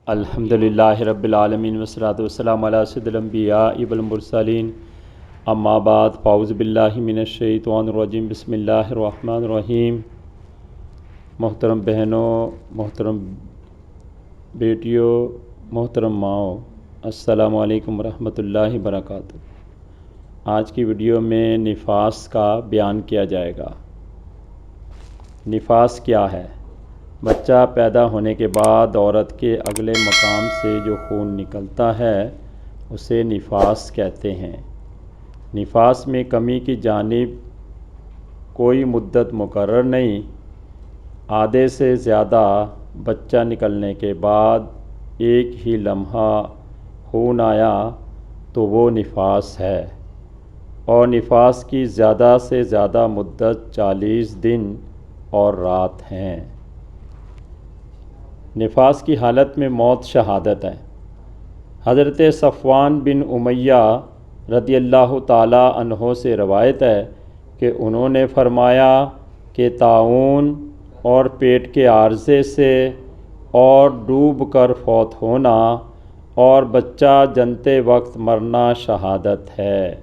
الحمدللہ رب العالمین والصلاۃ والسلام علی سید الانبیاء والمرسلین اما بعد فاعوذ باللہ من الشیطان الرجیم بسم اللہ الرحمن الرحیم۔ محترم بہنوں، محترم بیٹیوں، محترم ماؤں، السلام علیکم ورحمۃ اللہ وبرکاتہ۔ آج کی ویڈیو میں نفاس کا بیان کیا جائے گا۔ نفاس کیا ہے؟ بچہ پیدا ہونے کے بعد عورت کے اگلے مقام سے جو خون نکلتا ہے اسے نفاس کہتے ہیں۔ نفاس میں کمی کی جانب کوئی مدت مقرر نہیں۔ آدھے سے زیادہ بچہ نکلنے کے بعد ایک ہی لمحہ خون آیا تو وہ نفاس ہے، اور نفاس کی زیادہ سے زیادہ مدت 40 دن اور رات ہیں۔ نفاس کی حالت میں موت شہادت ہے۔ حضرت صفوان بن امیہ رضی اللہ تعالی عنہ سے روایت ہے کہ انہوں نے فرمایا کہ طاعون اور پیٹ کے عارضے سے اور ڈوب کر فوت ہونا اور بچہ جنتے وقت مرنا شہادت ہے۔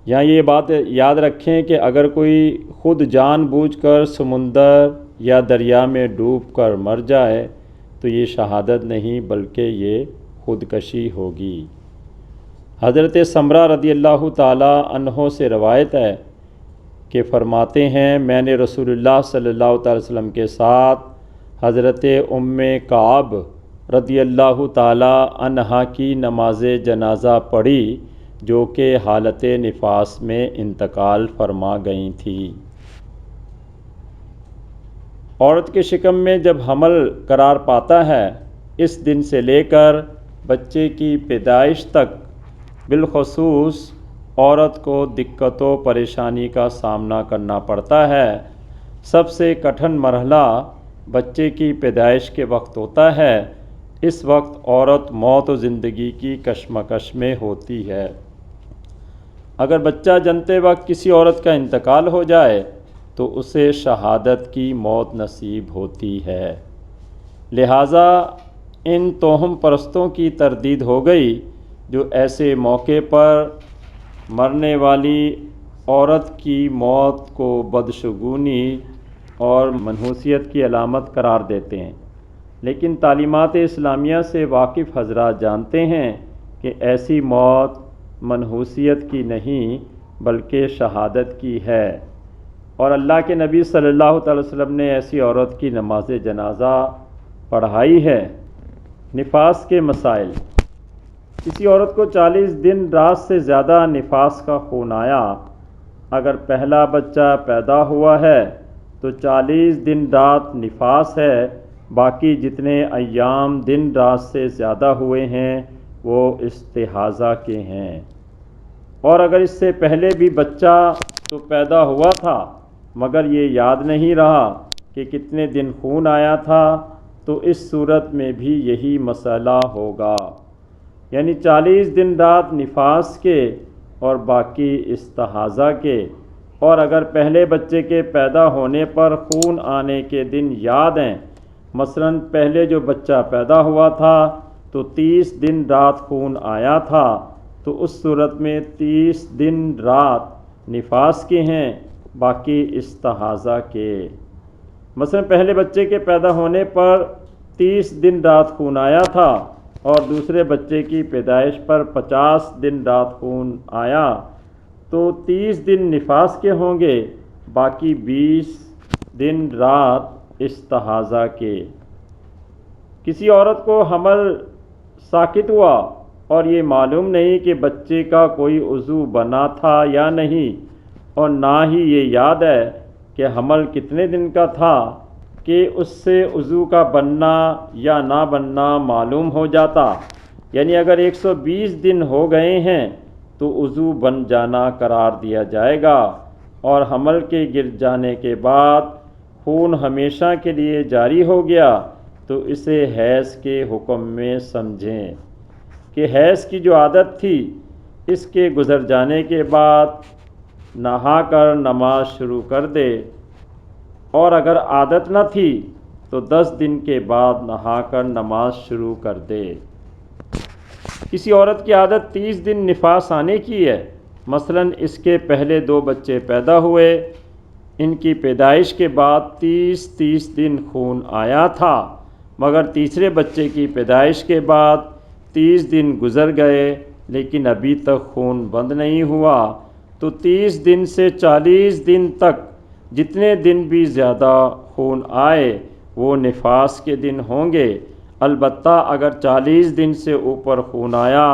یہاں یہ بات یاد رکھیں کہ اگر کوئی خود جان بوجھ کر سمندر یا دریا میں ڈوب کر مر جائے تو یہ شہادت نہیں بلکہ یہ خودکشی ہوگی۔ حضرت سمرہ رضی اللہ تعالی عنہ سے روایت ہے کہ فرماتے ہیں میں نے رسول اللہ صلی اللہ تعالی وسلم کے ساتھ حضرت ام کعب رضی اللہ تعالی عنہا کی نماز جنازہ پڑھی جو کہ حالت نفاس میں انتقال فرما گئی تھیں۔ عورت کے شکم میں جب حمل قرار پاتا ہے اس دن سے لے کر بچے کی پیدائش تک بالخصوص عورت کو دقت و پریشانی کا سامنا کرنا پڑتا ہے۔ سب سے کٹھن مرحلہ بچے کی پیدائش کے وقت ہوتا ہے۔ اس وقت عورت موت و زندگی کی کشمکش میں ہوتی ہے۔ اگر بچہ جنتے وقت کسی عورت کا انتقال ہو جائے تو اسے شہادت کی موت نصیب ہوتی ہے۔ لہٰذا ان توہم پرستوں کی تردید ہو گئی جو ایسے موقع پر مرنے والی عورت کی موت کو بدشگونی اور منحوسیت کی علامت قرار دیتے ہیں، لیکن تعلیمات اسلامیہ سے واقف حضرات جانتے ہیں کہ ایسی موت منحوسیت کی نہیں بلکہ شہادت کی ہے، اور اللہ کے نبی صلی اللہ تعالی وسلم نے ایسی عورت کی نماز جنازہ پڑھائی ہے۔ نفاس کے مسائل۔ کسی عورت کو 40 دن رات سے زیادہ نفاس کا خون آیا، اگر پہلا بچہ پیدا ہوا ہے تو 40 دن رات نفاس ہے، باقی جتنے ایام دن رات سے زیادہ ہوئے ہیں وہ استحاضہ کے ہیں۔ اور اگر اس سے پہلے بھی بچہ تو پیدا ہوا تھا مگر یہ یاد نہیں رہا کہ کتنے دن خون آیا تھا تو اس صورت میں بھی یہی مسئلہ ہوگا، یعنی 40 دن رات نفاس کے اور باقی استحاضہ کے۔ اور اگر پہلے بچے کے پیدا ہونے پر خون آنے کے دن یاد ہیں، مثلاً پہلے جو بچہ پیدا ہوا تھا تو 30 دن رات خون آیا تھا تو اس صورت میں 30 دن رات نفاس کے ہیں، باقی استحاضہ کے۔ مثلاً پہلے بچے کے پیدا ہونے پر 30 دن رات خون آیا تھا اور دوسرے بچے کی پیدائش پر 50 دن رات خون آیا تو 30 دن نفاس کے ہوں گے، باقی 20 دن رات استحاضہ کے۔ کسی عورت کو حمل ساقط ہوا اور یہ معلوم نہیں کہ بچے کا کوئی عضو بنا تھا یا نہیں، اور نہ ہی یہ یاد ہے کہ حمل کتنے دن کا تھا کہ اس سے عضو کا بننا یا نہ بننا معلوم ہو جاتا، یعنی اگر 120 دن ہو گئے ہیں تو عضو بن جانا قرار دیا جائے گا، اور حمل کے گر جانے کے بعد خون ہمیشہ کے لیے جاری ہو گیا تو اسے حیض کے حکم میں سمجھیں کہ حیض کی جو عادت تھی اس کے گزر جانے کے بعد نہا کر نماز شروع کر دے، اور اگر عادت نہ تھی تو 10 دن کے بعد نہا کر نماز شروع کر دے۔ کسی عورت کی عادت 30 دن نفاس آنے کی ہے، مثلاً اس کے پہلے 2 بچے پیدا ہوئے، ان کی پیدائش کے بعد 30 دن خون آیا تھا، مگر تیسرے بچے کی پیدائش کے بعد 30 دن گزر گئے لیکن ابھی تک خون بند نہیں ہوا، تو 30 دن سے 40 دن تک جتنے دن بھی زیادہ خون آئے وہ نفاس کے دن ہوں گے۔ البتہ اگر 40 دن سے اوپر خون آیا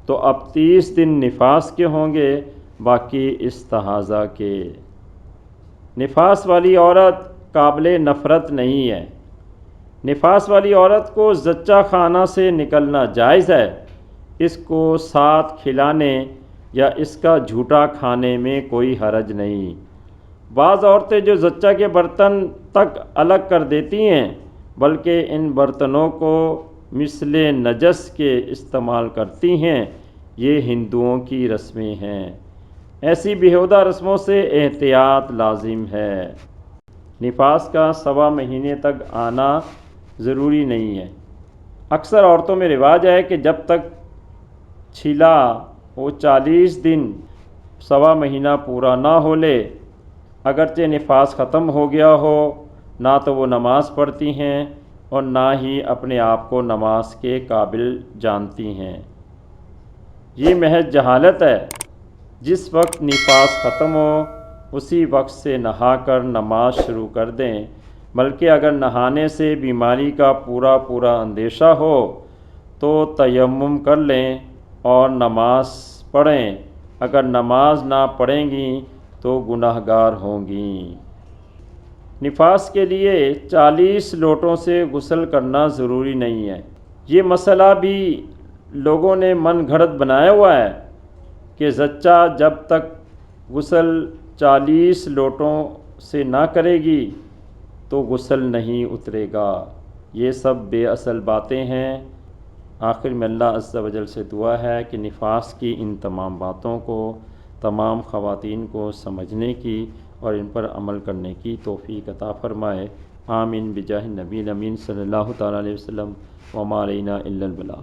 تو اب 30 دن نفاس کے ہوں گے، باقی استحاضہ کے۔ نفاس والی عورت قابل نفرت نہیں ہے۔ نفاس والی عورت کو زچہ خانہ سے نکلنا جائز ہے، اس کو ساتھ کھلانے یا اس کا جھوٹا کھانے میں کوئی حرج نہیں۔ بعض عورتیں جو زچہ کے برتن تک الگ کر دیتی ہیں بلکہ ان برتنوں کو مثل نجس کے استعمال کرتی ہیں، یہ ہندوؤں کی رسمیں ہیں۔ ایسی بیہودہ رسموں سے احتیاط لازم ہے۔ نفاس کا 1.25 مہینے تک آنا ضروری نہیں ہے۔ اکثر عورتوں میں رواج ہے کہ جب تک چھلا وہ 40 دن 1.25 مہینہ پورا نہ ہو لے، اگرچہ نفاس ختم ہو گیا ہو، نہ تو وہ نماز پڑھتی ہیں اور نہ ہی اپنے آپ کو نماز کے قابل جانتی ہیں۔ یہ محض جہالت ہے۔ جس وقت نفاس ختم ہو اسی وقت سے نہا کر نماز شروع کر دیں، بلکہ اگر نہانے سے بیماری کا پورا اندیشہ ہو تو تیمم کر لیں اور نماز پڑھیں، اگر نماز نہ پڑھیں گی تو گناہگار ہوں گی۔ نفاس کے لیے 40 لوٹوں سے غسل کرنا ضروری نہیں ہے۔ یہ مسئلہ بھی لوگوں نے من گھڑت بنایا ہوا ہے کہ زچہ جب تک غسل 40 لوٹوں سے نہ کرے گی تو غسل نہیں اترے گا۔ یہ سب بے اصل باتیں ہیں۔ آخر میں اللہ عز و جل سے دعا ہے کہ نفاس کی ان تمام باتوں کو تمام خواتین کو سمجھنے کی اور ان پر عمل کرنے کی توفیق عطا فرمائے۔ آمین بجاہ نبی الامین صلی اللہ تعالیٰ علیہ وسلم۔ وما علینا الا البلاغ۔